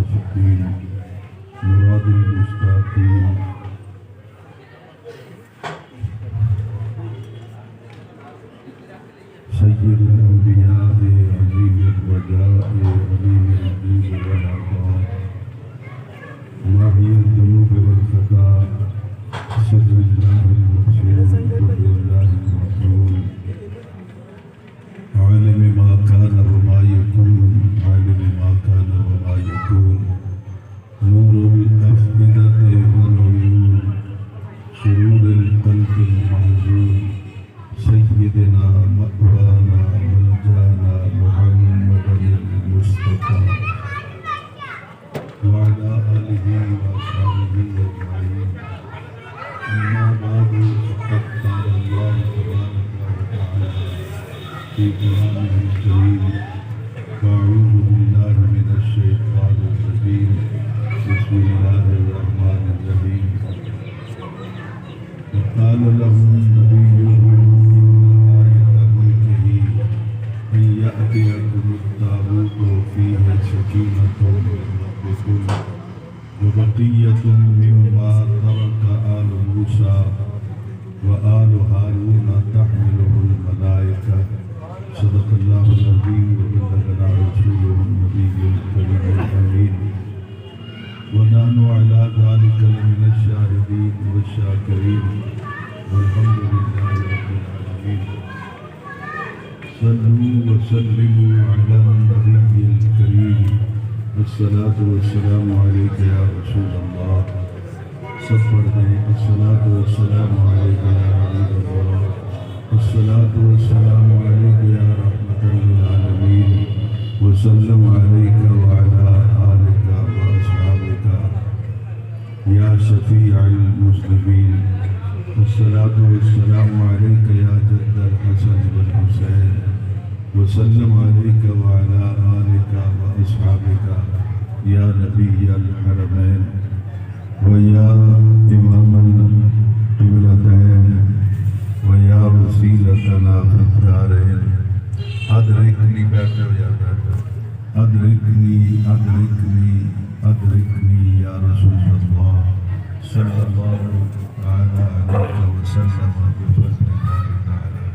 العاشقين مراد المشتاقين سيد الأنبياء عظيم الرجاء عليم الجود والعطاء ماحي الذنوب والخطا سر الله المقصود قدر الله المعصوم عالم ما كان وما يكون عالم ما كان وما يكون نور الأفئدة والعيون سرور القلب المحزون سيدنا مأوانا ملجانا محمد المصطفى وعلى آله وأصحابه أجمعين أما بعد فقد قال الله تبارك وتعالى في كلامه الكريم وأعوذ بالله من الشيطان الرجيم بسم الله الرحمن الرحيم وقال لهم نبيهم أن يأتيكم التابوت فيه سكينة من ربكم وبقية مما ترك آل موسى وآل هارون تحمله الملائكة صدق الله العظيم وبلغنا رسوله النبي الكريم الأمين ونحن على ذلك لمن الشاهدين والشاكرين والحمد لله رب العالمين صلوا وسلموا على النبي الكريم والصلاة والسلام عليك يا رسول الله سفر الصلاة والسلام عليك يا حبيب الله الصلاة والسلام عليك يا رحمة للعالمين وسلم عليك وعلى آلك وأصحابك يا شفيع المسلمين الصلاة والسلام عليك يا جد الحسن والحسين وسلم عليك وعلى آلك وأصحابك يا نبي الحرمين ويا إمام القبلتين ويا وسيلتنا في الدارين أدركني بیٹھے ہو یا بیٹھے أدركني يا رسول الله صلى الله عليه وسلم بفضل الله تعالى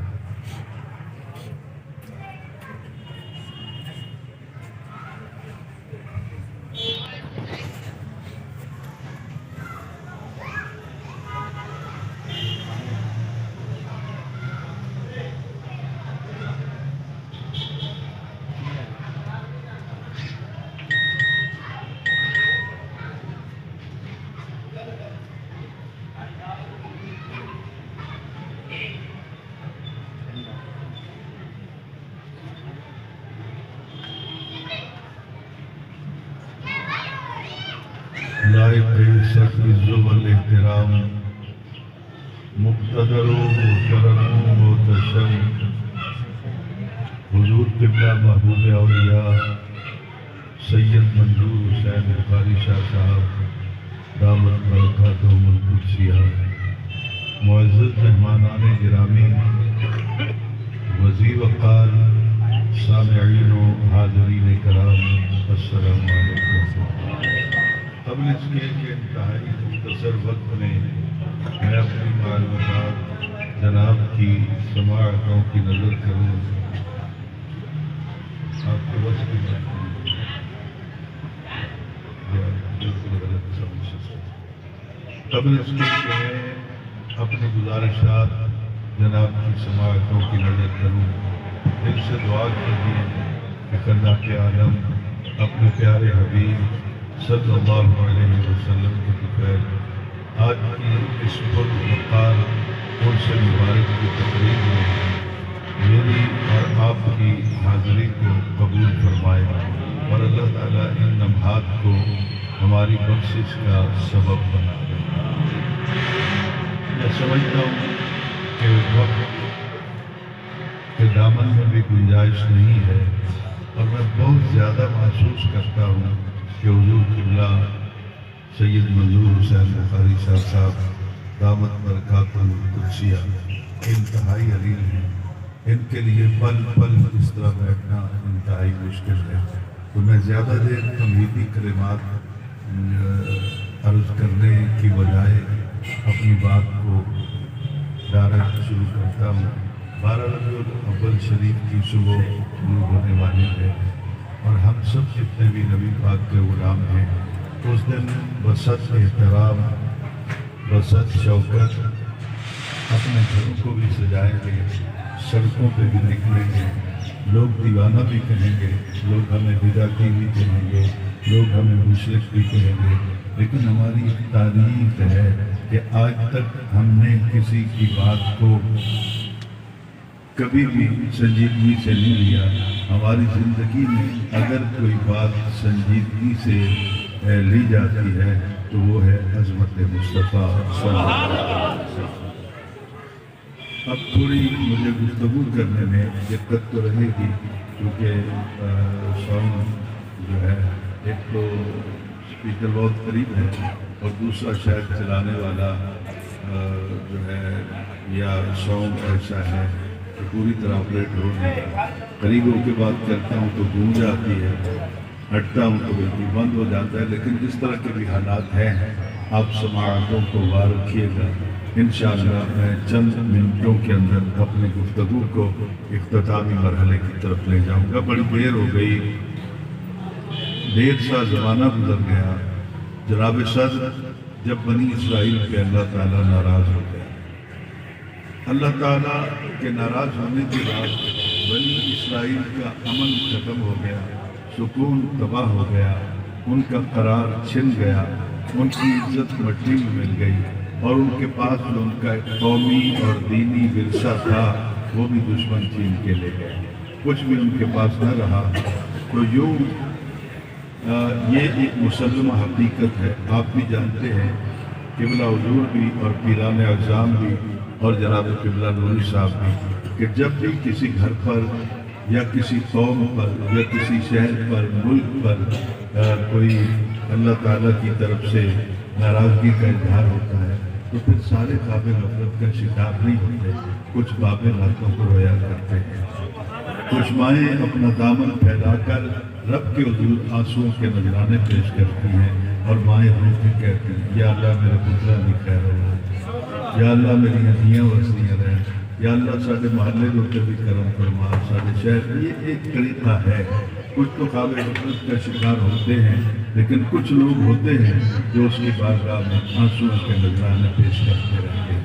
لائق عزت عزت الاحترام مقتدر و کرم و محتشم حضور قبلہ محبوب اولیاء سید منظور حسین بخاری شاہ صاحب دامت برکاتہم القدسیہ معزز مہمانان گرامی وزیر وقار سامعین و حاضرین کرام السلام علیکم قبل اس کے انتہائی مختصر وقت میں میں اپنی معلومات جناب کی سماعتوں کی نظر کروں آپ کو بس کی قبل اس کے میں اپنی گزارشات جناب کی سماعتوں کی نظر کروں دل سے دعا کیجیے کہ خدا کے عالم اپنے پیارے حبیب صلی اللہ علیہ وسلم کے دوپہر آج کی اس پرمقام عرس مبارک کی تقریب میں میری اور آپ کی حاضری کو قبول فرمائے اور اللہ تعالیٰ ان لمحات کو ہماری بخشش کا سبب بنا دے۔ میں سمجھتا ہوں کہ وقت کے دامن میں بھی گنجائش نہیں ہے اور میں بہت زیادہ محسوس کرتا ہوں کہ حضور قبلہ سید منظور حسین بخاری شاہ صاحب دامت برکاتہم القدسیہ انتہائی علیل ہیں، ان کے لیے پل پل اس طرح بیٹھنا انتہائی مشکل ہے۔ تو میں زیادہ دیر تمہیدی کلمات عرض کرنے کی بجائے اپنی بات کو ڈائریکٹ شروع کرتا ہوں۔ 12 ربیع الاول شریف کی صبح شروع ہونے والی ہے، اور ہم سب جتنے بھی نبی پاک کے غلام ہیں اس دن بسط احترام، بسط شوکت اپنے گھروں کو بھی سجائیں گے، سڑکوں پہ بھی نکلیں گے، لوگ دیوانہ بھی کہیں گے، لوگ ہمیں بدعتی بھی کہیں گے، لوگ ہمیں مشرک بھی کہیں گے، لیکن ہماری ایک تاریخ ہے کہ آج تک ہم نے کسی کی بات کو کبھی بھی سنجیدگی سے نہیں لیا۔ ہماری زندگی میں اگر کوئی بات سنجیدگی سے لی جاتی ہے تو وہ ہے عظمت مصطفیٰ صلی اللہ علیہ وسلم۔ اب تھوڑی مجھے گفتگو کرنے میں دقت تو رہے گی، کیونکہ ساؤنڈ جو ہے ایک تو اسپیکر بہت قریب ہے، اور دوسرا شاید چلانے والا جو ہے یا ساؤنڈ ایسا ہے کہ پوری طرح آپریٹ ہو نہیں رہا۔ قریب ہو کے بات کرتا ہوں تو گونج آتی ہے، ہٹتا ہوں تو بالکل بند ہو جاتا ہے، لیکن جس طرح کے بھی حالات ہیں آپ سماعتوں کو غور رکھیے گا۔ انشاءاللہ میں چند منٹوں کے اندر اپنی گفتگو کو اختتامی مرحلے کی طرف لے جاؤں گا۔ بڑی دیر ہو گئی، دیر سا زمانہ گزر گیا۔ جناب صدر، جب بنی اسرائیل پہ اللہ تعالیٰ ناراض ہو گیا، اللہ تعالیٰ کے ناراض ہونے کے بعد بنی اسرائیل کا امن ختم ہو گیا، سکون تباہ ہو گیا، ان کا قرار چھن گیا، ان کی عزت مٹی میں مل گئی، اور ان کے پاس جو ان کا ایک قومی اور دینی ورثہ تھا وہ بھی دشمن چھین کے لے گئے، کچھ بھی ان کے پاس نہ رہا۔ تو یوں یہ ایک مسلمہ حقیقت ہے۔ آپ بھی جانتے ہیں، قبلہ حضور بھی اور پیران اعظام بھی اور جناب قبلہ نوری صاحب بھی، کہ جب بھی کسی گھر پر یا کسی قوم پر یا کسی شہر پر، ملک پر کوئی اللہ تعالیٰ کی طرف سے ناراضگی کا اظہار ہوتا ہے تو پھر سارے باب غفلت کا شکار نہیں ہوتے، کچھ باب راتوں کو رویا کرتے ہیں، کچھ مائیں اپنا دامن پھیلا کر رب کے حضور آنسوؤں کے نذرانے پیش کرتی ہیں، اور مائیں رو کے کہتی ہیں یا اللہ میرا پترا بھی خیر ہو، یا اللہ میری ہڈیاں وسیع رہیں، یا اللہ سارے محلے کے بھی کرم فرما، سارے شہر۔ یہ ایک طریقہ ہے۔ کچھ تو خواب غفلت کا شکار ہوتے ہیں، لیکن کچھ لوگ ہوتے ہیں جو اس کی بارگاہ میں آنسوؤں کے نذرانے پیش کرتے رہتے ہیں۔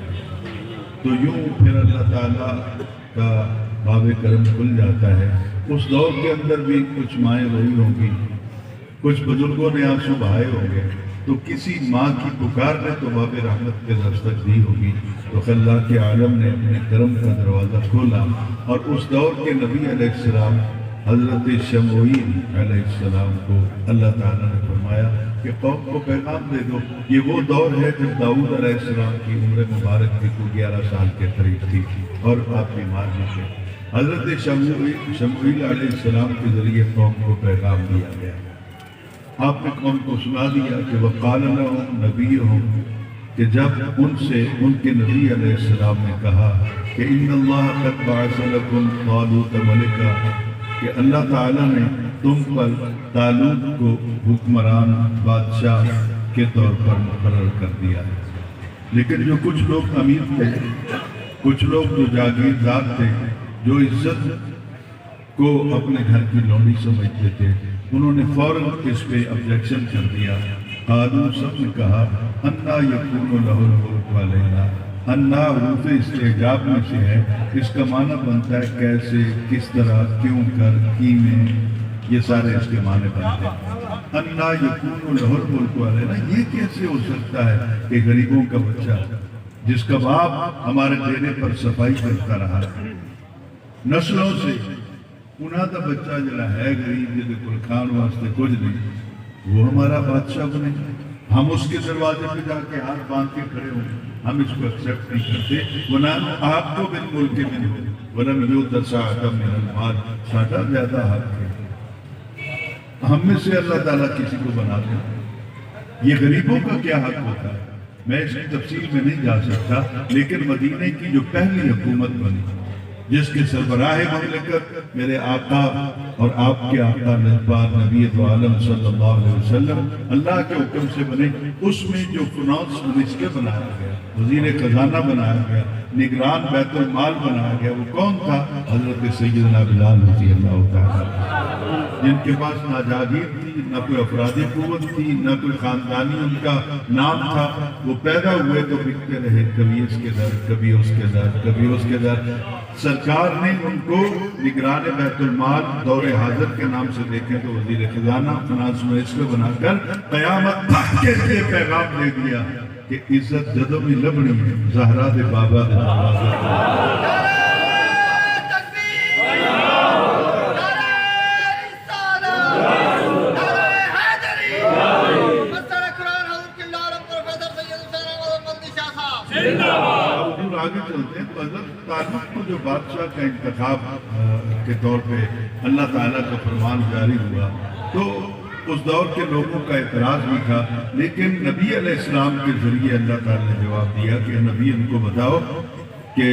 تو یوں پھر اللہ تعالیٰ کا باب کرم کھل جاتا ہے۔ اس دور کے اندر بھی کچھ مائیں روئی ہوں گی، کچھ بزرگوں نے آنسو بہائے ہوں گے، تو کسی ماں کی پکار نے تو باب رحمت کے دستک دی ہوگی، تو اللہ کے عالم نے اپنے کرم کا دروازہ کھولا، اور اس دور کے نبی علیہ السلام حضرت شموئیل علیہ السلام کو اللہ تعالیٰ نے فرمایا کہ قوم کو پیغام دے دو۔ یہ وہ دور ہے جب داؤد علیہ السلام کی عمر مبارک کی کو 11 سال کے قریب تھی، اور آپ بیمار بھی تھے۔ حضرت شموئیل علیہ السلام کے ذریعے قوم کو پیغام دیا گیا۔ آپ نے قوم کو سنا دیا کہ وَقَالَ لَهُمْ نَبِيُّهُمْ، کہ جب ان سے ان کے نبی علیہ السلام نے کہا کہ إِنَّ اللَّهَ قَدْ بَعَثَ لَكُمْ طَالُوتَ مَلِكًا، کہ اللہ تعالیٰ نے تم پر طالوت کو حکمران بادشاہ کے طور پر مقرر کر دیا ہے، لیکن جو کچھ لوگ امیر تھے، کچھ لوگ جو جاگیردار تھے، جو عزت کو اپنے گھر کی لونڈی سمجھتے تھے، انہوں نے فوراً اس پہ آبجیکشن کر دیا۔ قالوا، سب نے کہا، انا یکون لہ الملک علینا، انا حروف استعجاب میں سے ہے، اس کا معنی بنتا ہے کیسے، کس طرح، کیوں کر، کی میں، یہ سارے اس کے معنی بنتے ہیں۔ انا یکون لہ الملک علینا، یہ کیسے ہو سکتا ہے کہ غریبوں کا بچہ جس کا باپ ہمارے ڈیرے پر صفائی کرتا رہا نسلوں سے، انہاں دا بچہ جڑا ہے غریب جدے کل کھان واسطے کچھ نہیں، وہ ہمارا بادشاہ بنے، ہم اس کے دروازے پہ جا کے ہاتھ باندھ کے کھڑے ہوں، ہم اس کو ایکسیپٹ نہیں کرتے۔ وَنَحْنُ أَحَقُّ بِالْمُلْكِ مِنْهُ وَلَمْ يُؤْتَ سَعَةً مِنَ الْمَالِ، ساڈا زیادہ حق ہے، ہم میں سے اللہ تعالیٰ کسی کو بنا دے۔ یہ غریبوں کا کیا حق ہوتا ہے، میں اس کی تفصیل میں نہیں جا سکتا، لیکن مدینے کی جو پہلی حکومت بنی، جس کے سربراہ مملکت میرے آقا اور آپ کے آقا نجبان نبی دو عالم صلی اللہ علیہ وسلم اللہ کے حکم سے بنے، اس میں جو فنانس منسٹر بنایا گیا، وزیر خزانہ بنایا گیا، نگران بیت المال بنایا گیا، وہ کون تھا؟ حضرت سیدنا بلال رضی اللہ تعالیٰ، جن کے پاس نہ جاگیر تھی، نہ کوئی افرادی قوت تھی، نہ کوئی خاندانی ان کا نام تھا۔ وہ پیدا ہوئے تو بکتے رہے، کبھی اس کے در، کبھی اس کے در، کبھی اس کے در۔ سرکار نے ان کو نگران بیت المال دور حاضر کے نام سے دیکھیں تو وزیر خزانہ فنانس منسٹر بنا کر قیامت تک کے لیے پیغام دے دیا کہ عزت جدوں میں لبنی ہے، زہرا دے بابا دے بابا۔ آگے چلتے ہیں تو حضرت طالب کو جو بادشاہ کا انتخاب کے طور پہ اللہ تعالیٰ کا فرمان جاری ہوا تو اس دور کے لوگوں کا اعتراض بھی تھا، لیکن نبی علیہ السلام کے ذریعے اللہ تعالیٰ نے جواب دیا کہ نبی ان کو بتاؤ کہ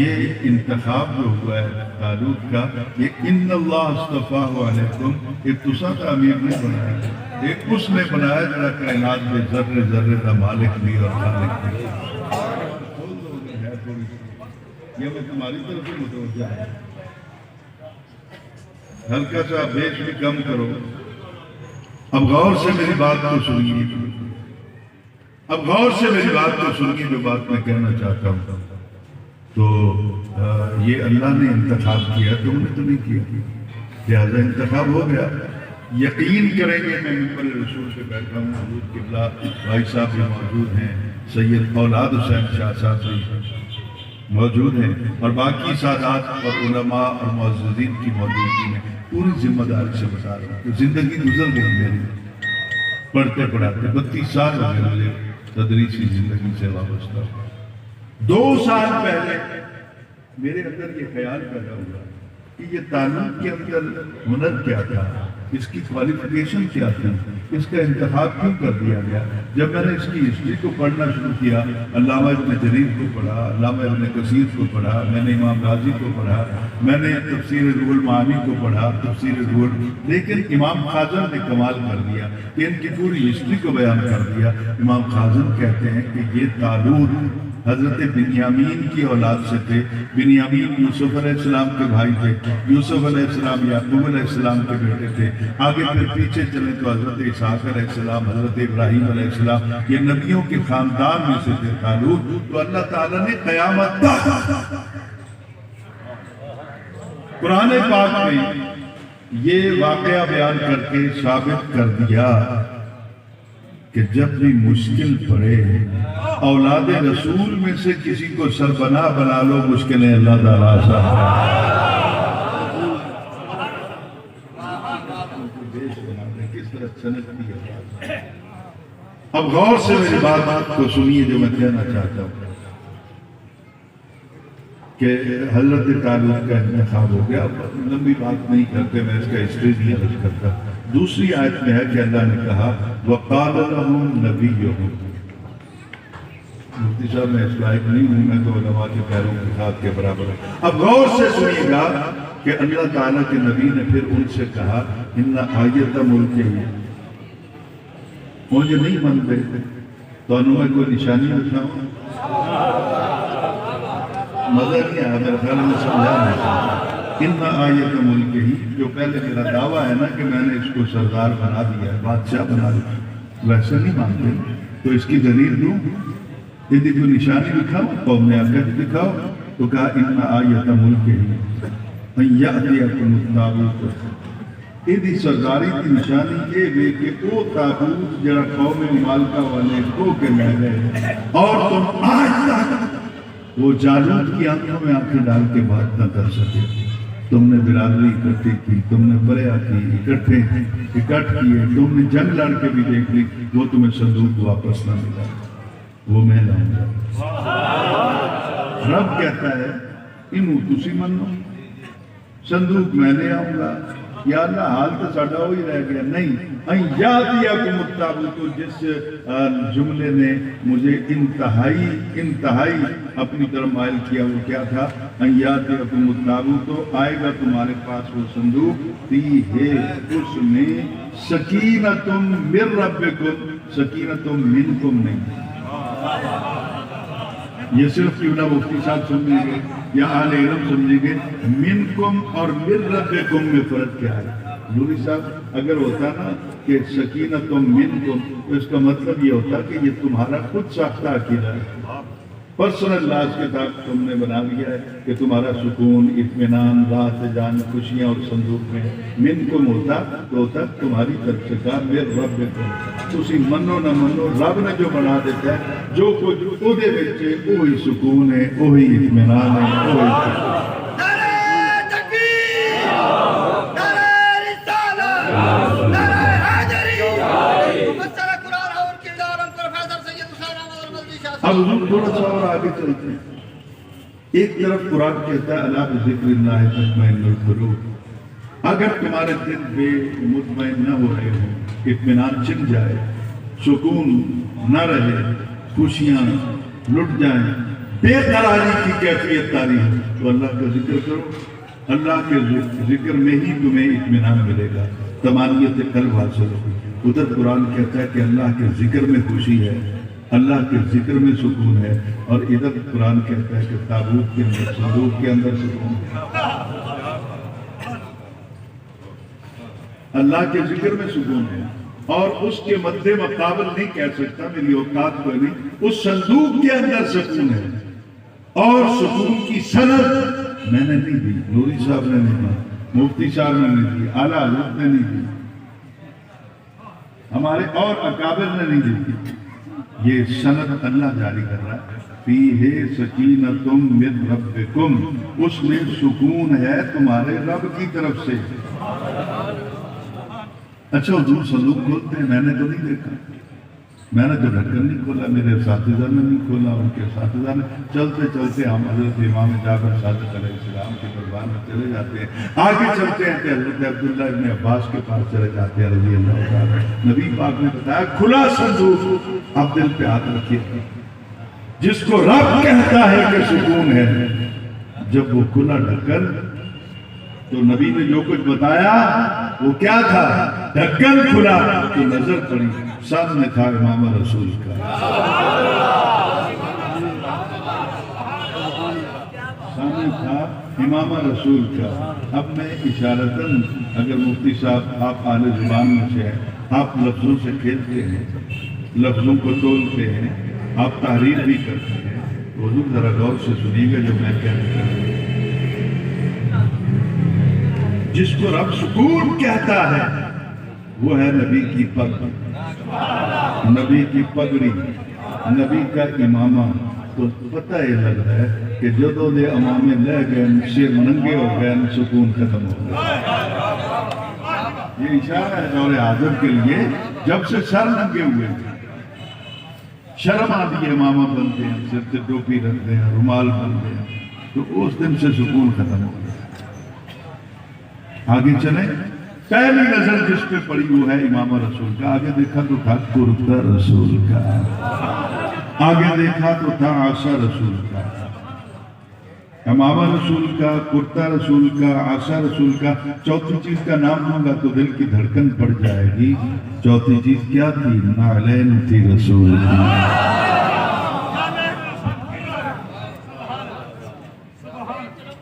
یہ انتخاب جو ہوا ہے طالوت کا، یہ ان اللہ اصطفیٰ علیکم، ایک دوسرا کا امیر نے بنایا، ایک اس نے بنایا جڑا کائنات میں ذرے ذرے کا مالک بھی اور خالق بھی۔ یہ میں تمہاری طرف سے متوجہ ہے، ہلکا سا بیش بھی کم کرو۔ اب غور سے میری بات کو سنیے، اب غور سے میری بات کو سنیے جو بات میں کہنا چاہتا ہوں۔ تو یہ اللہ نے انتخاب کیا، تم نے تو نہیں کیا، لہذا انتخاب ہو گیا۔ یقین کریں گے، میں ممبر رسول سے بیٹھا ہوں، حضور قبلہ بھائی صاحب بھی موجود ہیں، سید اولاد حسین شاہ صاحب بھی موجود ہیں، اور باقی سادات اور علماء اور معززین کی موجودگی میں پوری ذمہ داری سے بتا رہا ہوں کہ زندگی گزر گئی میری پڑھتے پڑھاتے 32 سال ہو گئے مجھے تدریسی زندگی سے وابستہ۔ 2 سال پہلے میرے اندر یہ خیال پیدا ہوا کہ یہ تعلیم کے اندر ہنر کیا تھا، اس کی کوالیفیکیشن کیا تھی، اس کا انتخاب کیوں کر دیا گیا۔ جب میں نے اس کی ہسٹری کو پڑھنا شروع کیا، علامہ ابن جریر کو پڑھا، علامہ ابن کثیر کو پڑھا، میں نے امام غازی کو پڑھا، میں نے تفسیر روح المعانی کو پڑھا، تفسیر روح، لیکن امام خازن نے کمال کر دیا کہ ان کی پوری ہسٹری کو بیان کر دیا۔ امام خازن کہتے ہیں کہ یہ طالوت حضرت بنیامین کی اولاد سے تھے، بنیامین یوسف علیہ السلام کے بھائی تھے، یوسف علیہ السلام یعقوب علیہ السلام کے بیٹے تھے، آگے پھر پیچھے چلیں تو حضرت اسحاق علیہ السلام، حضرت ابراہیم علیہ السلام، یہ نبیوں کے خاندان میں سے تھے طالوت۔ تو اللہ تعالیٰ نے قیامت تک قرآن پاک میں یہ واقعہ بیان کر کے ثابت کر دیا کہ جب بھی مشکل پڑے اولاد رسول میں سے کسی کو سربراہ بنا لو، مشکلیں اللہ تعالیٰ آسان ہے۔ اب غور سے میری بات کو سنیے جو میں کہنا چاہتا ہوں کہ حضرت طالوت کا انتخاب ہو گیا۔ لمبی بات نہیں کرتے، میں اس کا ہسٹری نہیں عرض کرتا۔ دوسری آیت میں ہے کہ اللہ نے کہا وَقَالَ لَهُمْ نَبِيُّهُمْ، مفتی صاحب میں اس لائق نہیں ہوں، میں تو علماء کے پیروں کے ساتھ کے برابر ہوں۔ اب غور سے سنیے گا کہ اللہ تعالیٰ کے نبی نے پھر ان سے کہا اِنَّ آیَتَ مُلْکِهِ، مجھے نہیں مانتے تو انہوں میں کوئی نشانی دکھاؤں؟ مزہ نہیں آیا، میرے خیال میں سمجھا نہیں۔ اِنَّ آیَتَ مُلْکِهِ، جو پہلے میرا دعویٰ ہے نا کہ میں نے اس کو سردار بنا دیا ہے، بادشاہ بنا دیا، ویسے نہیں مانتے تو اس کی دلیل دوں، یدی کوئی نشانی دکھاؤ؟ قوم نے آکر دکھاؤ تو کہا اِنَّ آیَتَ مُلْکِهِ اَنْ یَأْتِیَکُمُ التَّابُوتُ، یدی سرداری کی نشانی یہ ہوئی کہ وہ تابوت جڑا قوم مالکہ والے کو کے لے گئے، اور تم آج تک وہ جالوت کی آنکھوں میں آنکھیں ڈال کے بات نہ کر سکے۔ تم نے برادری اکٹھی کی، تم نے پریا کی، اکٹھ کیے، تم نے جنگ لڑ کے بھی دیکھ لی، وہ تمہیں صندوق واپس نہ ملا، وہ میں لاؤں گا۔ رب کہتا ہے انہوں تسی منو، صندوق میں لے آؤں گا، یا اللہ حال تو ساڈا وہی رہ گیا نہیں. این یاتیکم التابوت، جس جملے نے مجھے انتہائی اپنی طرف مائل کیا وہ کیا تھا؟ این یاتیکم التابوت، آئے گا تمہارے پاس وہ صندوق، فیہ، اس میں سکینۃ من ربکم، سکینۃ منکم نہیں. یہ صرف کیونہ مفتی صاحب سمجھیں گے یا اہل علم سمجھیں گے، منکم اور من ربکم میں فرق کیا ہے؟ نوری صاحب اگر ہوتا نا کہ سکینۃ منکم تو اس کا مطلب یہ ہوتا کہ یہ تمہارا خود ساختہ عقیدہ ہے، پرسنل لاز کے تحت تم نے بنا لیا ہے کہ تمہارا سکون، اطمینان، راحت جان، خوشیاں اور صندوق میں. منکم ہوتا تو ہوتا تمہاری طرف سے کہا من ربکم، تسی منو نہ منو رب نے جو بنا دیتا ہے جو کچھ او دے وچ وہی سکون ہے، وہی اطمینان ہے، وہی خوشی. اب حضور تھوڑا سا اور آگے چلتے ہیں. ایک طرف قرآن کہتا ہے الا بذکر اللہ تطمئن القلوب، اگر تمہارے دل بے مطمئن نہ ہو رہے ہوں، اطمینان چھن جائے، سکون نہ رہے، خوشیاں لٹ جائیں، بے قراری کی کیفیت تاری ہے، تو اللہ کا ذکر کرو. اللہ کے ذکر میں ہی تمہیں اطمینان ملے گا، طمانینت قلب حاصل ہوگی. ادھر قرآن کہتا ہے کہ اللہ کے ذکر میں خوشی ہے، اللہ کے ذکر میں سکون ہے، اور ادھر قرآن کہتا ہے کہ تابوت کے اندر، صندوق کے اندر سکون ہے. اللہ کے ذکر میں سکون ہے، اور اس کے مد مقابل نہیں کہہ سکتا میری اوقات کو نہیں، اس صندوق کے اندر سکون ہے. اور سکون کی سند میں نے نہیں دی، نوری صاحب نے نہیں دی، مفتی صاحب نے نہیں دی، اعلیٰ حضرت نے نہیں دی، ہمارے اور اکابر نے نہیں دی. یہ سند اللہ جاری کر رہا ہے. فیہ سکینۃ من ربکم، اس میں سکون ہے تمہارے رب کی طرف سے. اچھا حضور صندوق کھولتے ہیں، میں نے تو نہیں دیکھا، میں نے تو ڈھکن نہیں کھولا، میرے اساتذہ نے نہیں کھولا، ان کے اساتذہ نے. چلتے چلتے ہم حضرت امام جعفر صادق علیہ السلام کے دربار میں چلے جاتے ہیں. آگے چلتے ہیں کہ حضرت عبداللہ ابن عباس کے پاس چلے جاتے ہیں رضی اللہ عنہ. نبی پاک نے بتایا کھلا صندوق آپ دل پہ ہاتھ رکھیے، جس کو رب کہتا ہے کہ سکون ہے. جب وہ کھلا ڈھکن تو نبی نے جو کچھ بتایا وہ کیا تھا؟ ڈھکن کھلا تو نظر پڑی، سامنے تھا امام رسول کا، سامنے تھا امام رسول کا. اب میں اشارتاً، اگر مفتی صاحب آپ اہل زبان میں سے ہیں، آپ لفظوں سے کھیلتے ہیں، لفظوں کو تولتے ہیں، آپ تحریر بھی کرتے ہیں، تو حضور ذرا غور سے سنیے گا جو میں کہہ رہا ہوں. جس کو رب سکون کہتا ہے وہ ہے نبی کی پگ، نبی کی پگڑی، نبی کا امامہ. تو پتہ یہ لگ رہا ہے کہ جدوں دے امامے لے گئے، سر ننگے ہو گئے، سکون ختم ہو گیا. یہ اشارہ ہے دور اعظم کے لیے، جب سے سر ننگے ہوئے شرم آتی ہے، امامہ بنتے ہیں، سر سے ٹوپی رکھتے ہیں، رومال بنتے ہیں، تو اس دن سے سکون ختم ہو گیا. آگے چلیں. پہلی نظر جس پہ پڑی وہ ہے امام رسول کا. آگے دیکھا تو تھا کرتا رسول کا، آگے دیکھا تو تھا عصا رسول کا. امام رسول کا، کرتا رسول کا، عصا رسول کا. چوتھی چیز کا نام لوں گا تو دل کی دھڑکن پڑ جائے گی. چوتھی چیز کیا تھی؟ نعلین تھی رسول کی.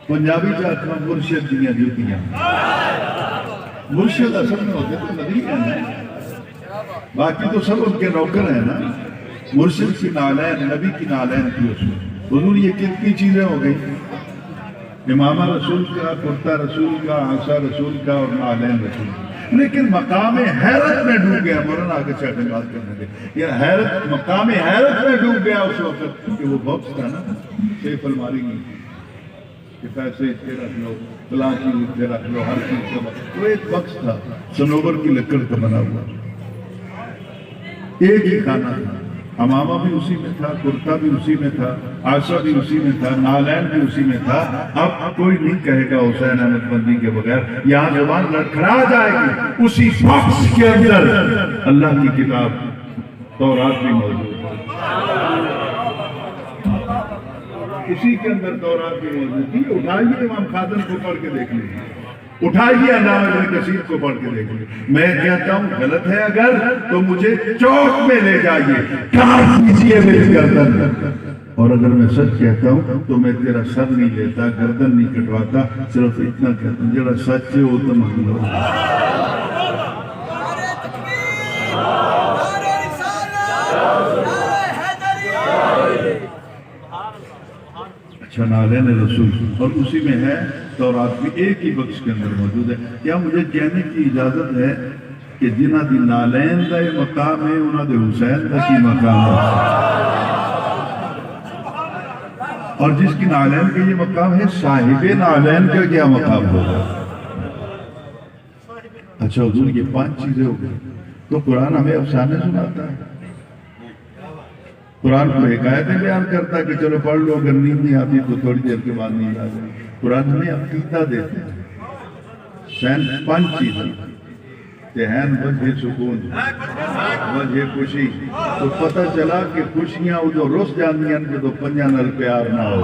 پنجابی چاہتا ہوں مرشد دیا جوتیاں. مرشد اصل میں ہوتے تو نبی ہیں نا، باقی تو سب ان کے نوکر ہیں نا. مرشد کی نعلین، نبی کی نعلین تھی اس میں. حضور یہ کتنی چیزیں ہو گئی؟ امامہ رسول کا، کرتا رسول کا، عصا رسول کا، اور نعلین رسول کا. لیکن مقام حیرت میں ڈوب گیا. مولانا آگے چاہتے بات کرنے دے. یہ حیرت، مقام حیرت میں ڈوب گیا اس وقت، کہ وہ باکس تھا نا سیف الماری میں، کہ پیسے اتنے رکھ لو، فلاں چیز اتنے رکھ لو، ہر چیز کا. وہ ایک بکس تھا صنوبر کی لکڑ کا بنا ہوا، ایک ہی کھانا تھا. امامہ بھی اسی میں تھا، کرتا بھی اسی میں تھا، عصا بھی اسی میں تھا، نالین بھی اسی میں تھا۔ اب کوئی نہیں کہے گا حسین احمد بندی کے بغیر، یہاں زبان لڑکھڑا جائے گی۔ اسی باکس کے اندر اللہ کی کتاب تورات بھی موجود ہے، اسی کے اندر تورات بھی موجود ہے۔ اٹھائیے امام خازن کو پڑھ کے دیکھ لیجیے، اٹھائیے علامہ ابن کثیر کو پڑھ کے دیکھ لیجیے۔ میں کہتا ہوں غلط ہے اگر تو مجھے چوک میں لے جائیے، کاٹ دیجیے میری گردن، اور اگر میں سچ کہتا ہوں تو میں تیرا سر نہیں لیتا، گردن نہیں کٹواتا، صرف اتنا کہتا ہوں جڑا سچ ہے وہ تو مان لو۔ اچھا، نالین رسول، اور اسی میں ہے تورات بھی ایک ہی بخش کے اندر موجود ہے۔ کیا مجھے کہنے کی اجازت ہے کہ جنہ دی نالین دا یہ مقام ہے انہاں دے حسین دا کی مقام ہے، اور جس کی نالین کے یہ مقام ہے صاحب نالین کا کیا مقام ہوگا؟ اچھا حضور، یہ 5 چیزیں ہو گئی، تو قرآن ہمیں افسانے سناتا ہے، قرآن کو حکایتیں بیان کرتا ہے کہ چلو پڑھ لو، اگر نیند نہیں آتی تو تھوڑی دیر کے بعد نیند آ جائے۔ قرآن ہمیں عقیدہ دیتے ہیں۔ سین 5 چیزیں، ذہن، وجہ سکون، وجہ خوشی، تو پتہ چلا کہ خوشیاں ادھر رس جاندی ہیں جدو 5 نال پیار نہ ہو۔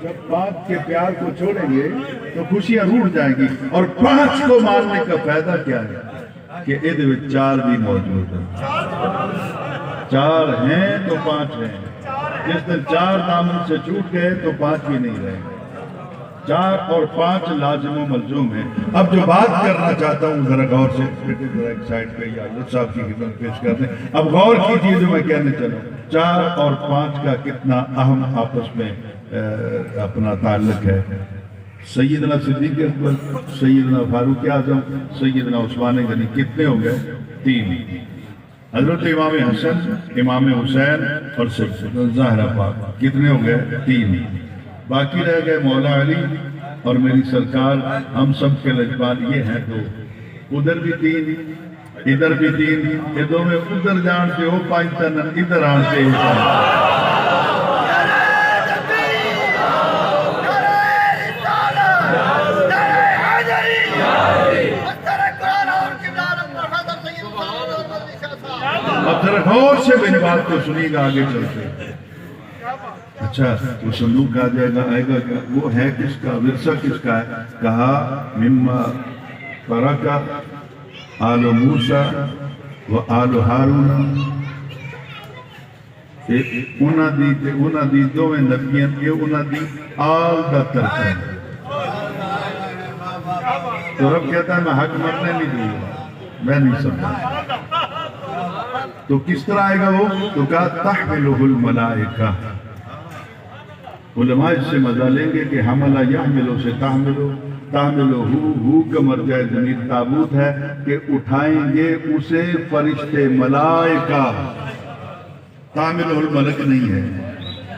جب 5 کے پیار کو چھوڑیں گے تو خوشیاں روٹ جائیں گی، اور 5 کو ماننے کا فائدہ کیا ہے کہ ادھے میں 4 بھی موجود ہیں۔ 4 ہیں تو 5 ہیں، جس دن 4 دامن سے چھوٹ گئے تو 5 بھی نہیں رہے۔ 4 اور 5 لازم و ملزوم ہیں۔ اب جو بات کرنا چاہتا ہوں ذرا غور سے، ذرا ایک سائڈ پہ یا اللہ صاحب کی خدمت پیش کر دیں، اب غور کیجیے جو میں کہنے چلا ہوں۔ 4 اور 5 کا کتنا اہم آپس میں اپنا تعلق ہے۔ سیدنا صدیق اکبر، سیدنا فاروق اعظم، سیدنا عثمان غنی، کتنے ہو گئے؟ 3۔ حضرت امام حسن، امام حسین اور سیدنا زہرا پاک، کتنے ہو گئے؟ 3۔ باقی رہ گئے مولا علی اور میری سرکار، ہم سب کے لجپال، یہ ہیں 2۔ ادھر بھی 3، ادھر بھی 3، یہ دو میں ادھر جانتے ہو 5 تن، ادھر آنتے ہیں۔ اب ذرا غور سے میری بات کو سنیے گا، آگے چلتے۔ اچھا، وہ صندوق آ جائے گا، آئے گا کیا؟ وہ ہے کس کا؟ ورثہ کس کا ہے؟ کہا مما ترکا آل موسیٰ و آل ہارون، انہاں دی دوویں نبیاں کے انہاں دی آل دا ترکہ ہے۔ تو رب کہتا ہے میں حق مرنے نہیں دوں گا، میں نہیں سمجھا۔ تو کس طرح آئے گا وہ؟ تو کہا تحملہ الملائکہ، علماء اس سے مزہ لیں گے کہ حملہ یحملو سے تحملو ہو کا مرجع ضمیر تابوت ہے کہ اٹھائیں گے اسے فرشتے ملائکہ۔ تحملہ الملک نہیں ہے،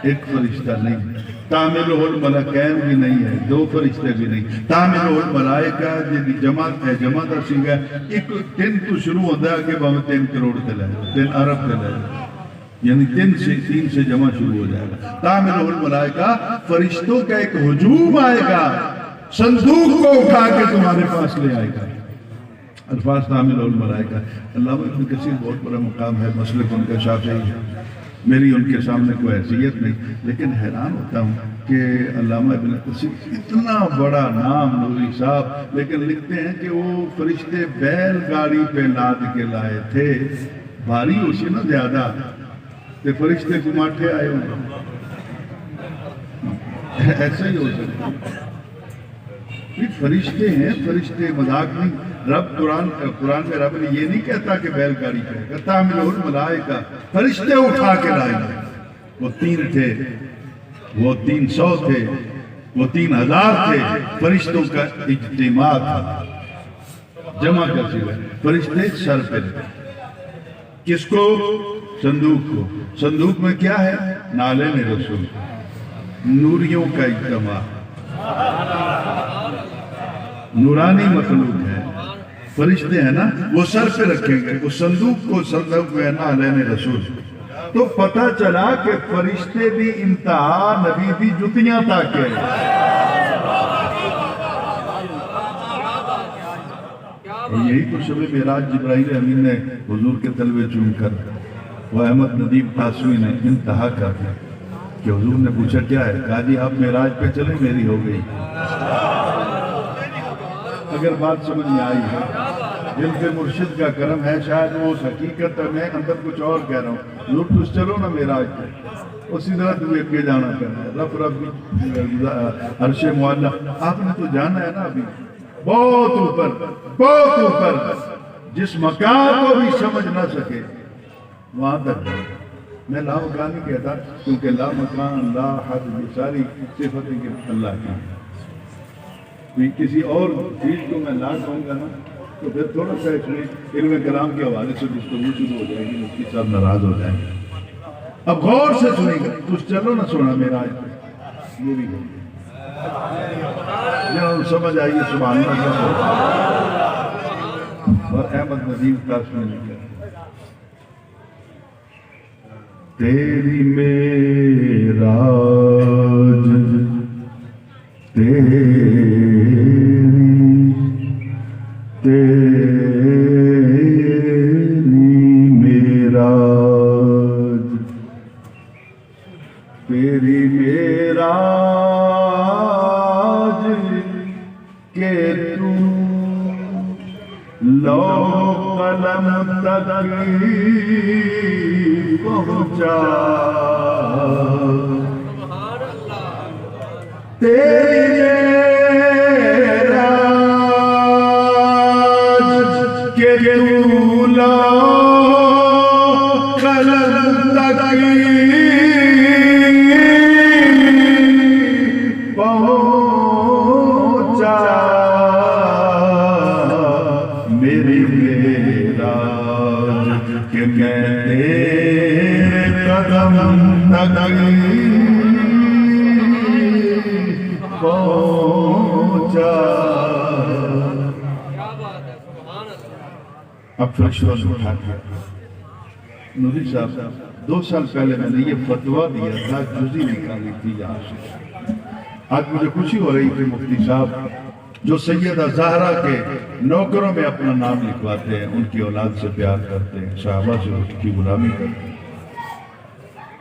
ایک فرشتہ نہیں، تحملہ الملکین بھی نہیں ہے، 2 فرشتے بھی نہیں، تحملہ الملائکہ جی جماعت ہے، جماعت سنگا ایک 3 تو شروع ہوتا ہے کہ باہم 3 کروڑ تلے 3 ارب تلے، یعنی 3 سے جمع شروع ہو جائے گا۔ تحملہ الملائکہ، فرشتوں کا ایک ہجوم آئے گا، صندوق کو اٹھا کے تمہارے پاس لے آئے گا۔ الفاظ تحملہ الملائکہ۔ علامہ ابن کثیر بہت بڑا مقام ہے، مسلک ان کا شافعی ہے، میری ان کے سامنے کوئی حیثیت نہیں، لیکن حیران ہوتا ہوں کہ علامہ ابن کثیر اتنا بڑا نام نوری صاحب، لیکن لکھتے ہیں کہ وہ فرشتے بیل گاڑی پہ لاد کے لائے تھے، بھاری ہو سی نا زیادہ، تے فرشتے گماٹھے آئے ہوں، ایسا ہی ہو سکتا ہے۔ فرشتے ہیں، فرشتے مذاق نہیں۔ رب قرآن میں رب نے یہ نہیں کہتا کہ بیل گاڑی پہ کہتا تحملہ الملائکہ، فرشتے اٹھا کے لائیں گے۔ وہ 3 تھے، وہ 300 تھے، وہ 3000 تھے، فرشتوں کا اجتماع تھا، جمع کر سکے۔ فرشتے سر پہ تھے، کس کو؟ صندوق کو۔ صندوق میں کیا ہے؟ نالین رسول، نوریوں کا اجتماع، نورانی مخلوق ہے، فرشتے ہیں نا وہ سر پہ رکھیں گے، وہ صندوق کو ہے نا علیہ رسول. تو پتہ چلا کہ فرشتے بھی انتہا، نبی بھی جتیاں تاکہ. یہی تو شب معراج جبرائیل امین نے حضور کے تلوے چوم کر وہ احمد ندیم قاسمی نے انتہا کر دیا کہ حضور نے پوچھا کیا ہے؟ کہا جی آپ معراج پہ چلیں، میری ہو گئی. اگر بات سمجھ میں آئی ہے، دل کے مرشد کا کرم ہے، شاید وہ اس حقیقت ہے، میں اندر کچھ اور کہہ رہا ہوں. حضور تُس چلو نا معراج پہ، اسی طرح تمہیں اگے جانا کرنا ہے. رب عرش معلیٰ آپ نے تو جانا ہے نا ابھی بہت اوپر، بہت اوپر، جس مقام کو بھی سمجھ نہ سکے وہاں تک. میں لا مکان نہیں کہتا کیونکہ لا مکان، لا حد، یہ ساری صفتیں کہ اللہ کی. کسی اور چیز کو میں لا کہوں گا نا تو پھر تھوڑا سا اس میں علم کلام کے حوالے سے گفتگو شروع ہو جائے گی، اس کی سب ناراض ہو جائیں گے. اب غور سے سنیں گے، کچھ چلو نہ سونا میرا آج پہ یہ بھی گئی جب سمجھ آئیے سبحان اللہ. اور احمد ندیم قاسمی نے کہا تیری معراج تیری معراج، تیری معراج کہ تو لو قلم تک پہنچا، تیری معراج کہ تو لو قلم تک پہنچا، میری معراج کہ میں تیرے قدم تک پہنچا. اب فرشتوں نے اٹھا دیا. نوری صاحب 2 سال پہلے میں نے یہ فتویٰ دیا تھا، جزی نکالی تھی یہاں سے. آج مجھے خوشی ہو رہی تھی مفتی صاحب جو سیدہ زہرا کے نوکروں میں اپنا نام لکھواتے ہیں، ان کی اولاد سے پیار کرتے ہیں، صحابہ سے اس کی غلامی کرتے ہیں.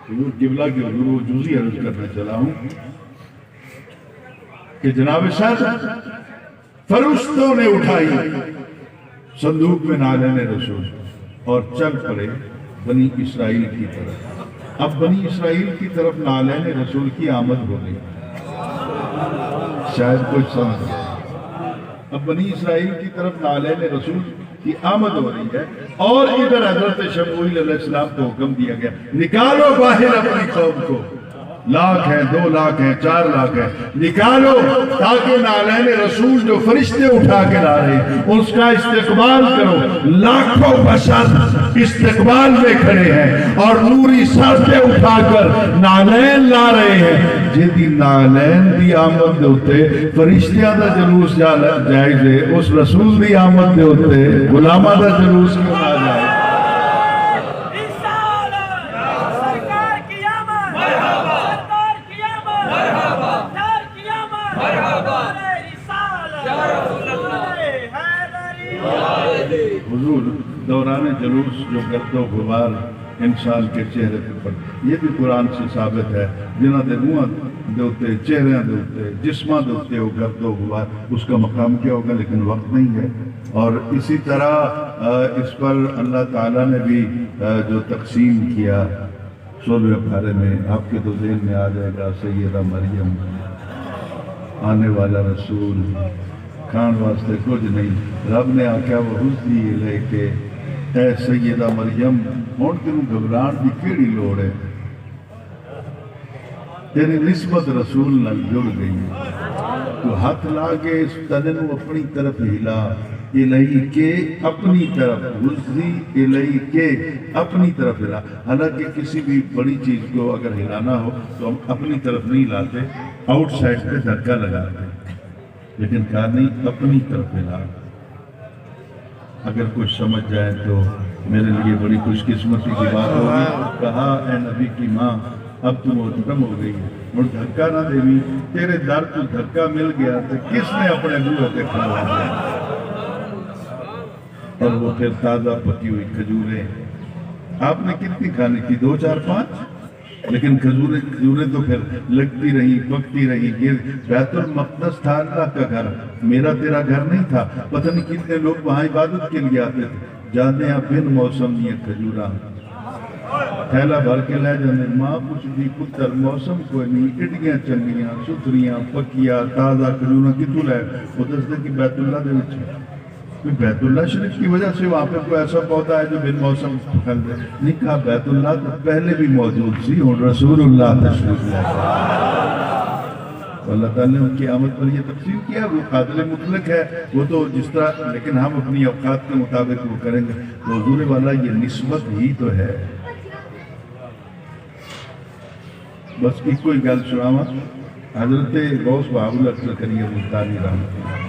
حضور قبلہ کے حضور جزی عرض کرنا چلا ہوں کہ جناب صاحب فرشتوں نے اٹھائی صندوق میں نالین رسول اور چل پڑے بنی اسرائیل کی طرف. اب بنی اسرائیل کی طرف نالین رسول کی آمد ہو گئی، شاید کچھ سمجھ. اب بنی اسرائیل کی طرف نالین رسول کی آمد ہو رہی ہے اور ادھر حضرت شموئیل علیہ السلام کو حکم دیا گیا نکالو باہر اپنی قوم کو. لاکھ ہیں، 2 لاکھ ہیں، 4 لاکھ ہیں، نکالو تاکہ نالین رسول جو فرشتے اٹھا کے لا رہے ہیں اس کا استقبال کرو. لاکھوں بشر استقبال میں کھڑے ہیں اور نوری سر پہ اٹھا کر نالین لا رہے ہیں. جیدی نالین دی آمد دے ہوتے فرشتیاں دا جلوس جائز ہے، اس رسول دی آمد دے ہوتے غلامہ دا جلوس کیوں نہ جائے؟ حضور دوران جلوس جو گرد و غبار انسان کے چہرے پر، یہ بھی قرآن سے ثابت ہے، جنہاں دے منہ دے ہوتے، چہرے دے ہوتے، جسماں دے ہوتے وہ گرد و غبار، اس کا مقام کیا ہوگا لیکن وقت نہیں ہے. اور اسی طرح اس پر اللہ تعالیٰ نے بھی جو تقسیم کیا 16ویں پارے میں، آپ کے تو ذہن میں آ جائے گا سیدہ مریم آنے والا رسول، کھان واسطے کچھ نہیں. رب نے آکھیا وہ حضی لے کے اے سیدہ مریم ہون تینوں گھبران دی کیڑی لوڑ ہے، تیری نسبت رسول نال جڑ گئی. تو ہاتھ لا کے اس تنن اپنی طرف ہلا، الہی کے اپنی طرف، حضی الہی کے اپنی طرف ہلا. حالانکہ کسی بھی بڑی چیز کو اگر ہلانا ہو تو ہم اپنی طرف نہیں لاتے، آؤٹ سائڈ پہ دھکا لگاتے، لیکن کہا نہیں اپنی طرف ہلا. اگر کچھ سمجھ جائیں تو میرے لیے بڑی خوش قسمتی کی بات ہوگی. کہا اے نبی کی ماں اب تو محترم ہو گئی ہے اور دھکا نہ دیوی, تیرے در کو دھکا مل گیا تو کس نے اپنے بوئے پہ کھڑا دیا. اور وہ پھر تازہ پکی ہوئی کھجوریں آپ نے کتنی کھانی تھی؟ 2 4 5, لیکن کھجوریں تو پھر لگتی رہی پکتی رہی. بیت المقدس تھا اللہ کا گھر, میرا تیرا گھر نہیں تھا. پتہ نہیں کتنے لوگ وہاں عبادت کے لیے آتے تھے. جانے آپ بن موسم یہ کھجورا تھیلا بھر کے لے جانے. ماں کچھ بھی پتر موسم کوئی نہیں, اڈیاں چنگیاں ستھریاں پکیاں تازہ کھجورا کتوں لے. وہ دستے کہ بیت اللہ دے وچ بیت اللہ شریف کی وجہ سے وہاں پہ کوئی ایسا پودا ہے جو بن موسم پھل دے. نہیں کہا بیت اللہ تو پہلے بھی موجود سی, اور رسول اللہ تشریف لے اللہ تعالیٰ نے ان کی آمد پر یہ تقسیم کیا. وہ قادر مطلق ہے, وہ تو جس طرح, لیکن ہم اپنی اوقات کے مطابق وہ کریں گے. تو حضور والا یہ نسبت ہی تو ہے. بس ایک کوئی گل سناواں. حضرت غوث بہاول زکریا ملتانی رحمۃ اللہ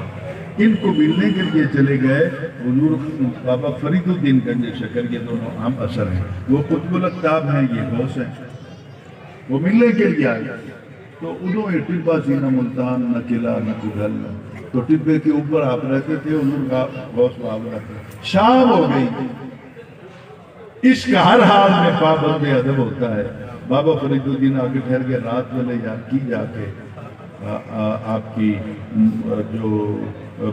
ان کو ملنے کے لیے چلے گئے. حضور بابا فرید الدین گنج شکر, یہ دونوں ہم اثر ہیں, وہ قطب الاقطاب ہیں, یہ غوث ہیں. وہ ملنے کے لیے آئے تو انہوں نے ٹبا سی, نہ ملتان نہ قلعہ نہ کگل. تو ٹبے کے اوپر آپ رہتے تھے. حضور کا غوث بہاول شام ہو گئی. عشق ہر حال میں پابند ادب ہوتا ہے. بابا فرید الدین آگے ٹھہر گئے. رات چلے جا کے آپ کی جو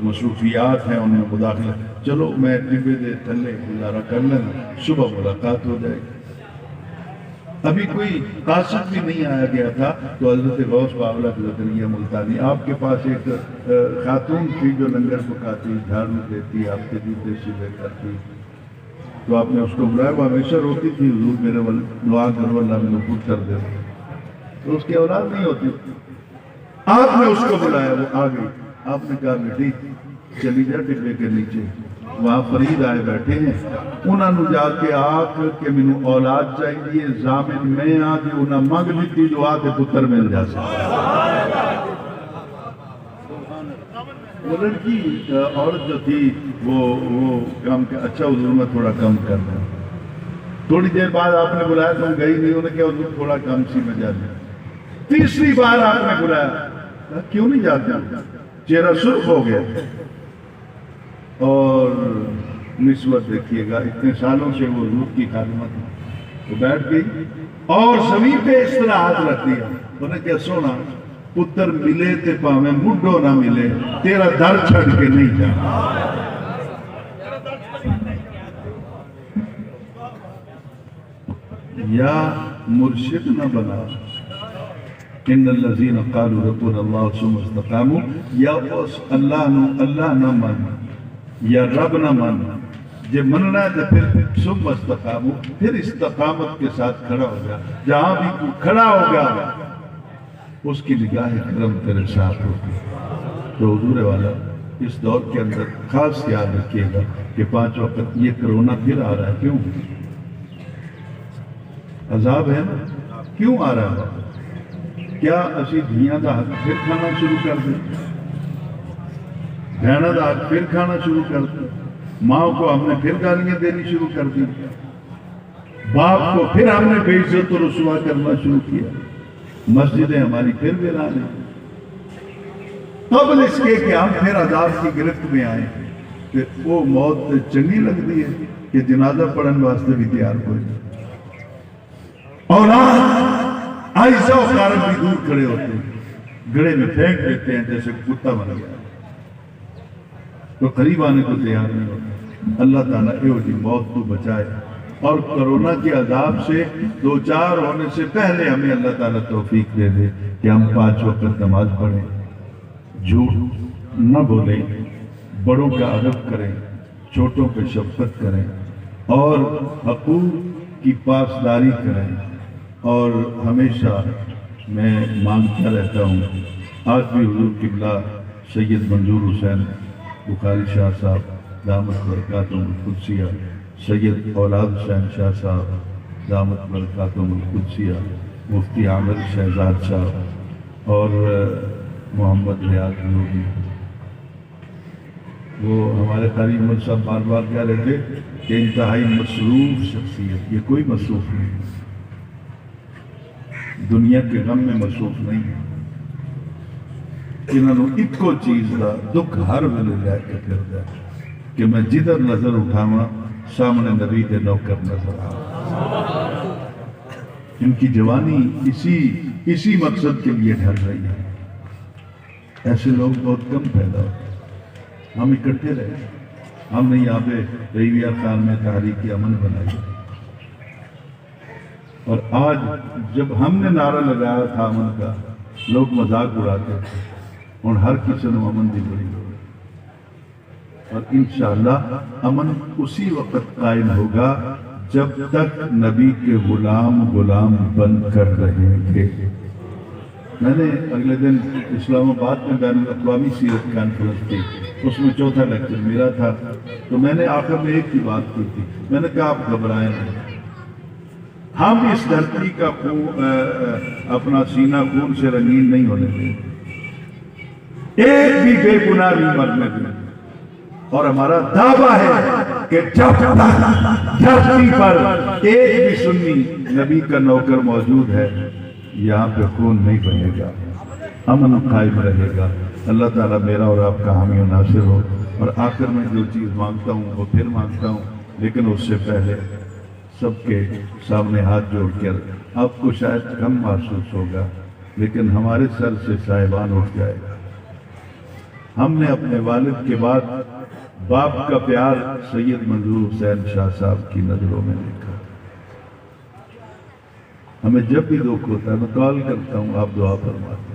مصروفیات ہیں ان میں مداخلہ. چلو میں ٹبے دے تھلے گزارا کر لینا, صبح ملاقات ہو جائے گی. ابھی کوئی قاصد بھی نہیں آیا گیا تھا تو حضرت غوث بہاول زکریا ملتانی, آپ کے پاس ایک خاتون تھی جو لنگر پکاتی, جھاڑو دیتی, آپ کے جوتے سیدھے کرتی. تو آپ نے اس کو بلایا. وہ ہمیشہ روتی تھی, حضور میرے دعا کرو اللہ میں نبوت کر دے. تو اس کی اولاد نہیں ہوتی. آپ نے اس کو بلایا, وہ آ گئی. آپ نے کہا بیٹی چلی جا ٹبے کے نیچے, وہاں فرید آئے بیٹھے ہیں. انہوں نے جا کے آکھ کہ مینوں اولاد چاہیے, زامن میں آ کے انہاں منگ دیتی دعا تے پتر مل جا سکتا. وہ لڑکی عورت جو تھی وہ کام کہ اچھا حضور میں تھوڑا کم کر دیں. تھوڑی دیر بعد آپ نے بلایا تو گئی نہیں. انہوں نے کہا حضور تھوڑا کم سی میں جاتے. تیسری بار آپ نے بلایا, کیوں نہیں جاتے؟ چہرہ سرخ ہو گیا. اور نسبت دیکھیے گا, اتنے سالوں سے وہ حضور کی خادمت ہے. وہ بیٹھ گئی اور زمین پہ اس طرح ہاتھ رکھ دیا. انہوں نے کیا سونا پتر ملے تے پاویں مڈو نہ ملے, تیرا در چھڑ کے نہیں جانا. یا مرشد نہ بنا, ان الذین قالوا ربنا اللہ ثم استقاموا, یا اس اللہ نہ من, یا رب نہ من. جب مننا ہے تو پھر ثم استقاموا, پھر استقامت کے ساتھ کھڑا ہو گیا. جہاں بھی تو کھڑا ہوگا اس کی نگاہ کرم تیرے ساتھ ہوگی. تو حضور والا اس دور کے اندر خاص یاد رکھیے گا کہ 5 وقت یہ کرونا پھر آ رہا ہے. کیوں عذاب ہے نا, کیوں آ رہا ہے؟ کیا اسی دھیاں دا حق پھر کھانا شروع کر دیں, بہنوں دا حق پھر کھانا شروع کر دیں, ماں کو ہم نے پھر گالیاں دینی شروع کر دی, باپ کو پھر ہم نے بے عزت و رسوا کرنا شروع کیا, مسجدیں ہماری پھر ویران ہیں. قبل اس کے کہ ہم پھر عذاب کی گرفت میں آئیں کہ وہ موت چنگی لگتی ہے کہ جنازہ پڑھن واسطے بھی تیار ہو جائے. اولاد آئیسہ و قارب بھی دور کھڑے ہوتے ہیں, گڑے میں پھینک دیتے ہیں جیسے کتا بن گیا, تو قریب آنے کو تیار نہیں ہوتا. اللہ تعالیٰ ایو جی موت تو بچائے, اور کرونا کے عذاب سے 2-4 ہونے سے پہلے ہمیں اللہ تعالیٰ توفیق دے دے کہ ہم 5 وقت نماز پڑھیں, جھوٹ نہ بولیں, بڑوں کا ادب کریں, چھوٹوں پہ شفقت کریں, اور حقوق کی پاسداری کریں. اور ہمیشہ میں مانگتا رہتا ہوں, آج بھی حضور قبلہ سید منظور حسین بخاری شاہ صاحب دامت برکاتہم القدسیہ, سید اولاد حسین شاہ صاحب دامت برکاتہم القدسیہ, مفتی عامر شہزاد صاحب اور محمد ریاض نوری, وہ ہمارے قاری عمر صاحب بار بار کہہ رہے تھے کہ انتہائی مصروف شخصیت، یہ کوئی مصروف نہیں، دنیا کے غم میں مصروف نہیں ہے، انہوں نے ایکو چیز کا دکھ ہر ویلے لے کے پھردا ہے کہ میں جدھر نظر اٹھاواں سامنے نبی دے نوکر نظر آ۔ ان کی جوانی اسی مقصد کے لیے ڈھل رہی ہے۔ ایسے لوگ بہت کم پیدا ہوتے ہیں، ہم اکٹھے رہے، ہم نے یہاں پہ ریویہ خان میں تحریک امن بنائی، اور آج جب ہم نے نعرہ لگایا تھا امن کا، لوگ مذاق اڑاتے تھے، اور ہر کسی نے امن دی بڑی ہو، اور انشاءاللہ امن اسی وقت قائم ہوگا جب تک نبی کے غلام بن کر رہیں گے۔ میں نے اگلے دن اسلام آباد میں بین الاقوامی سیرت کانفرنس تھی، اس میں چوتھا لیکچر میرا تھا، تو میں نے آخر میں ایک ہی بات کی تھی، میں نے کہا آپ گھبرائیں نہیں، ہم اس دھرتی کا اپنا سینہ خون سے رنگین نہیں ہونے دیں، ایک بھی بے گناہ نہیں مرنے دیں، اور ہمارا دعویٰ ہے کہ جب تک دھرتی پر ایک بھی سنی نبی کا نوکر موجود ہے، یہاں پہ خون نہیں بنے گا، امن قائم رہے گا۔ اللہ تعالیٰ میرا اور آپ کا حامی و ناصر ہو۔ اور آخر میں جو چیز مانگتا ہوں وہ پھر مانگتا ہوں، لیکن اس سے پہلے سب کے سامنے ہاتھ جوڑ کر، آپ کو شاید کم محسوس ہوگا لیکن ہمارے سر سے سائبان اٹھ جائے گا۔ ہم نے اپنے والد کے بعد باپ کا پیار سید منظور حسین شاہ صاحب کی نظروں میں دیکھا۔ ہمیں جب بھی دکھ ہوتا ہے میں کال کرتا ہوں، آپ دعا فرماتے ہیں۔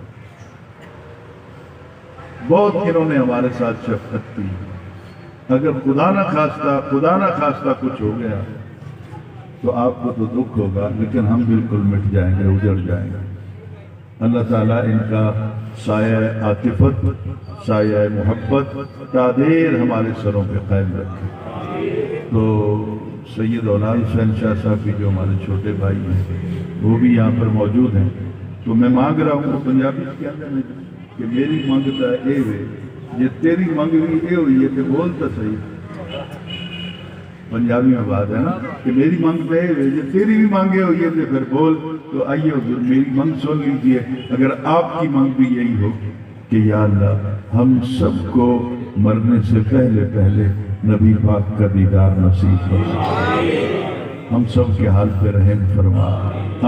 بہت انہوں نے ہمارے ساتھ شفقت کی، اگر خدا نہ خواستہ کچھ ہو گیا تو آپ کو تو دکھ ہوگا، لیکن ہم بالکل مٹ جائیں گے، اجڑ جائیں گے۔ اللہ تعالیٰ ان کا سایہ عاطفت، سایہ محبت تا دیر ہمارے سروں پہ قائم رکھے۔ تو سید اولاد حسین شاہ صاحب بھی جو ہمارے چھوٹے بھائی ہیں وہ بھی یہاں پر موجود ہیں، تو میں مانگ رہا ہوں، پنجابی کیا کہنے کہ میری منگتا اے وے، یہ تیری منگ بھی اے ہوئی ہے کہ بولتا صحیح، پنجابی میں بات ہے نا کہ میری منگ پہ اے وے، یہ تیری بھی مانگے ہوئی ہے تو پھر بول۔ تو آئیے حضور میری منگ سن لیجئے، اگر آپ کی منگ بھی یہی ہو کہ یا اللہ ہم سب کو مرنے سے پہلے نبی پاک کا دیدار نصیب فرما، ہم سب کے حال پہ رحم فرما،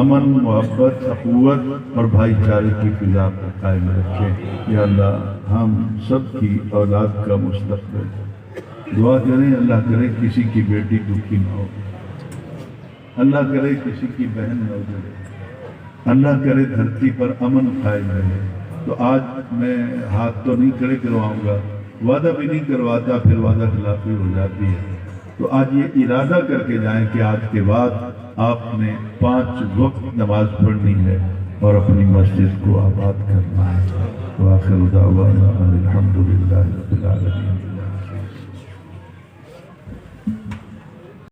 امن، محبت، اخوت اور بھائی چارے کی فضا پر قائم رکھے۔ یا اللہ ہم سب کی اولاد کا مستقبل دعا کریں، اللہ کرے کسی کی بیٹی دکھی نہ ہو، اللہ کرے کسی کی بہن نہ اجڑے، اللہ کرے دھرتی پر امن قائم رہے۔ تو آج میں ہاتھ تو نہیں کھڑے کرواؤں گا، وعدہ بھی نہیں کرواتا، پھر وعدہ خلافی ہو جاتی ہے، تو آج یہ ارادہ کر کے جائیں کہ آج کے بعد آپ نے 5 وقت نماز پڑھنی ہے اور اپنی مسجد کو آباد کرنا ہے۔ وآخر دعوانا الحمدللہ رب العالمین۔